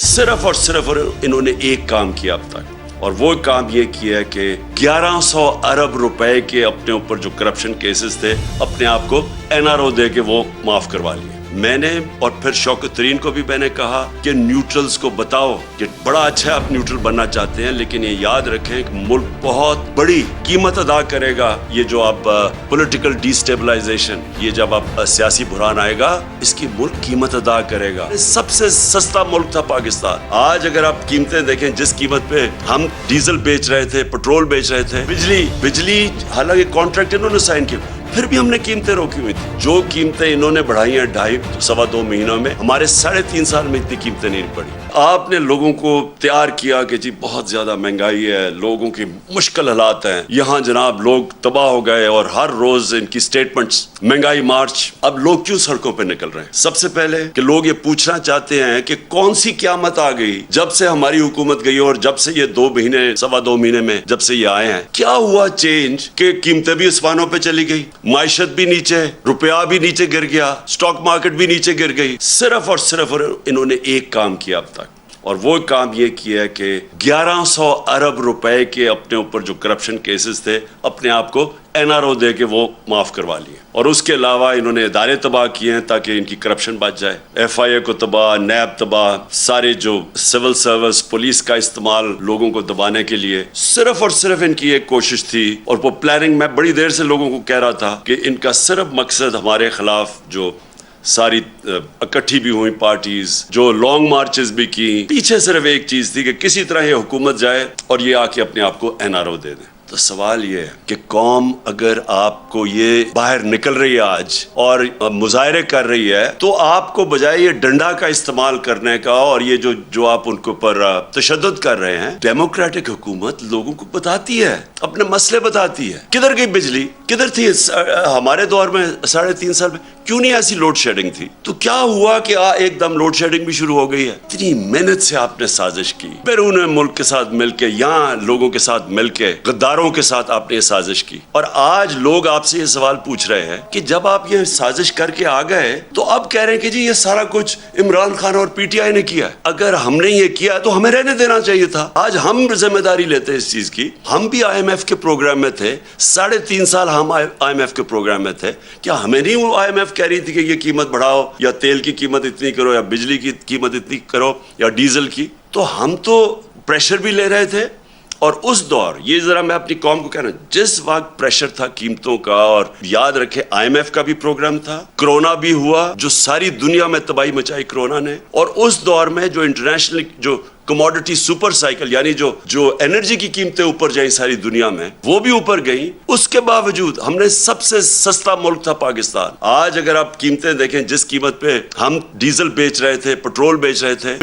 सिर्फ और सिर्फ इन्होंने एक काम किया अब तक, और वो काम ये किया है कि 1100 अरब रुपए के अपने ऊपर जो करप्शन केसेस थे, अपने आप को एनआरओ दे के वो माफ करवा लिए। मैंने और फिर शौकत तरीन को भी मैंने कहा कि न्यूट्रल्स को बताओ कि बड़ा अच्छा है आप न्यूट्रल बनना चाहते हैं, लेकिन ये याद रखें कि मुल्क बहुत बड़ी कीमत अदा करेगा। ये जो आप पॉलिटिकल डिस्टेबलाइजेशन, ये जब आप सियासी बुहरान आएगा, इसकी मुल्क कीमत अदा करेगा। सबसे सस्ता मुल्क था पाकिस्तान। आज अगर आप कीमतें देखें, जिस कीमत पे हम डीजल बेच रहे थे, पेट्रोल बेच रहे थे, बिजली हालांकि कॉन्ट्रैक्ट इन्होंने साइन किया, फिर भी हमने कीमतें रोकी हुई थी। जो कीमतें इन्होंने बढ़ाई हैं 2.5-2.25 महीनों में, हमारे 3.5 साल में इतनी कीमतें नहीं बढ़ी। आपने लोगों को तैयार किया कि जी बहुत ज्यादा महंगाई है, लोगों की मुश्किल हालात हैं, यहाँ जनाब लोग तबाह हो गए, और हर रोज इनकी स्टेटमेंट्स, महंगाई मार्च। अब लोग क्यों सड़कों पर निकल रहे हैं? सबसे पहले कि लोग ये पूछना चाहते हैं कि कौन सी क़यामत आ गई जब से हमारी हुकूमत गई, और जब से ये 2.5-2.25 महीने में जब से ये आए हैं, क्या हुआ चेंज कि कीमतें भी आसमानों पे चली गई, माइशत भी नीचे, रुपया भी नीचे गिर गया, स्टॉक मार्केट भी नीचे गिर गई। सिर्फ और सिर्फ इन्होंने एक काम किया अब तक, और वो काम ये किया कि 1100 अरब रुपए के अपने ऊपर जो करप्शन केसेस थे, अपने आप को एनआरओ दे के वो माफ करवा लिए। और उसके अलावा इन्होंने इदारे तबाह किए हैं ताकि इनकी करप्शन बच जाए। एफआईए को तबाह, नैब तबाह, सारे जो सिविल सर्विस, पुलिस का इस्तेमाल लोगों को दबाने के लिए, सिर्फ और सिर्फ इनकी एक कोशिश थी। और वो प्लानिंग, मैं बड़ी देर से लोगों को कह रहा था कि इनका सिर्फ मकसद हमारे खिलाफ जो सारी इकट्ठी भी हुई पार्टीज, जो लॉन्ग मार्चेस भी की, पीछे सिर्फ एक चीज थी कि किसी तरह ये हुकूमत जाए और ये आके अपने आप को एनआरओ दे दे। तो सवाल ये है कि कौम अगर आपको ये बाहर निकल रही है आज और मुजाहरे कर रही है, तो आपको बजाय ये डंडा का इस्तेमाल करने का और ये जो आप उनके ऊपर तशद्दुद कर रहे हैं, डेमोक्रेटिक हुकूमत लोगों को बताती है, अपने मसले बताती है। किधर गई बिजली, किधर थी हमारे दौर में 3.5 साल में? क्यों नहीं ऐसी लोड शेडिंग थी? तो क्या हुआ कि एकदम लोड शेडिंग भी शुरू हो गई है? इतनी मेहनत से आपने साजिश की, बैरून मुल्क के साथ मिलके, यहाँ लोगों के साथ मिलके, गद्दारों के साथ आपने ये साजिश की। और आज लोग आपसे ये सवाल पूछ रहे हैं कि जब आप ये साजिश करके आ गए, तो अब कह रहे हैं कि जी ये सारा कुछ इमरान खान और पीटीआई ने किया है। अगर हमने ये किया तो हमें रहने देना चाहिए था। आज हम जिम्मेदारी लेते हैं इस चीज की। हम भी IMF के प्रोग्राम में थे, 3.5 साल हम IMF के प्रोग्राम में थे। क्या हमें नहीं वो IMF कह रही थी कि ये कीमत बढ़ाओ, या तेल की कीमत इतनी करो, या बिजली की कीमत इतनी करो, या डीजल की? तो हम तो प्रेशर भी ले रहे थे। और उस दौर, ये जरा मैं अपनी कौम को कहना, जिस वक्त प्रेशर था कीमतों का, और याद रखे IMF का भी प्रोग्राम था, कोरोना भी हुआ, जो सारी दुनिया में तबाही मचाई कोरोना ने। और उस दौर में जो इंटरनेशनल जो कमोडिटी सुपर साइकिल, यानी जो एनर्जी की कीमतें ऊपर जाई सारी दुनिया में, वो भी ऊपर गई। उसके बावजूद हमने सबसे सस्ता मुल्क था पाकिस्तान। आज अगर आप कीमतें देखें, जिस कीमत पे हम डीजल बेच रहे थे, पेट्रोल बेच रहे थे,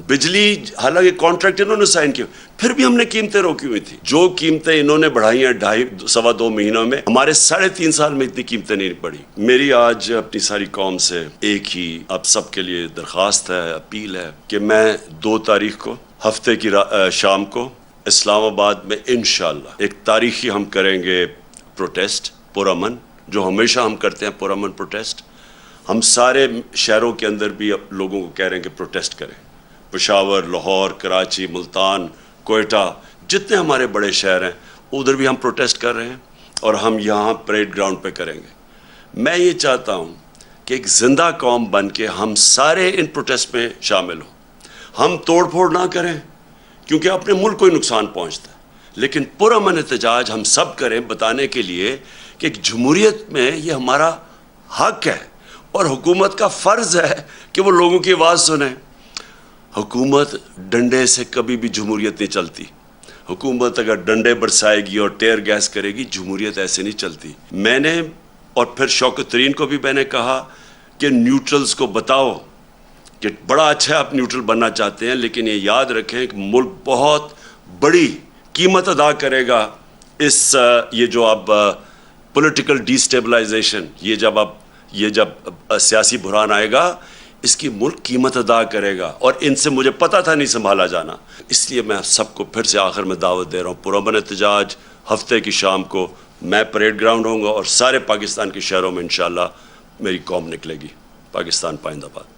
बिजली हालांकि कॉन्ट्रैक्ट इन्होंने साइन किया, फिर भी हमने कीमतें रोकी हुई थी। जो कीमतें इन्होंने बढ़ाई हैं 2.5-2.25 महीनों में, हमारे 3.5 साल में इतनी कीमतें नहीं बढ़ी। मेरी आज अपनी सारी कौम से एक ही आप सबके लिए दरख्वास्त है, अपील है कि मैं 2 तारीख को हफ्ते की शाम को इस्लामाबाद में इंशाअल्लाह एक तारीखी हम करेंगे प्रोटेस्ट, पुरअमन, जो हमेशा हम करते हैं पुरअमन प्रोटेस्ट। हम सारे शहरों के अंदर भी लोगों को कह रहे हैं कि प्रोटेस्ट करें। पेशावर, लाहौर, कराची, मुल्तान, कोयटा, जितने हमारे बड़े शहर हैं, उधर भी हम प्रोटेस्ट कर रहे हैं, और हम यहाँ परेड ग्राउंड पे करेंगे। मैं ये चाहता हूँ कि एक जिंदा कौम बन के हम सारे इन प्रोटेस्ट में शामिल हों। हम तोड़ फोड़ ना करें, क्योंकि अपने मुल्क को ही नुकसान पहुँचता है, लेकिन पुरअमन एहतजाज हम सब करें, बताने के लिए कि जमहूरियत में ये हमारा हक है, और हुकूमत का फ़र्ज़ है कि वो लोगों की आवाज़ सुने। हुकूमत डंडे से कभी भी जमहूरियत नहीं चलती। हुकूमत अगर डंडे बरसाएगी और टेयर गैस करेगी, जमहूरियत ऐसे नहीं चलती। मैंने और फिर शौकत तरीन को भी मैंने कहा कि न्यूट्रल्स को बताओ कि बड़ा अच्छा है आप न्यूट्रल बनना चाहते हैं, लेकिन ये याद रखें कि मुल्क बहुत बड़ी कीमत अदा करेगा। ये जो आप पॉलिटिकल डिस्टेबलाइजेशन, ये जब सियासी बुहरान आएगा, इसकी मुल्क कीमत अदा करेगा। और इनसे मुझे पता था नहीं संभाला जाना, इसलिए मैं सबको फिर से आखिर में दावत दे रहा हूँ। पुरअमन एहतजाज हफ्ते की शाम को मैं परेड ग्राउंड होऊंगा, और सारे पाकिस्तान के शहरों में इंशाअल्लाह मेरी कौम निकलेगी। पाकिस्तान पाइंदाबाद।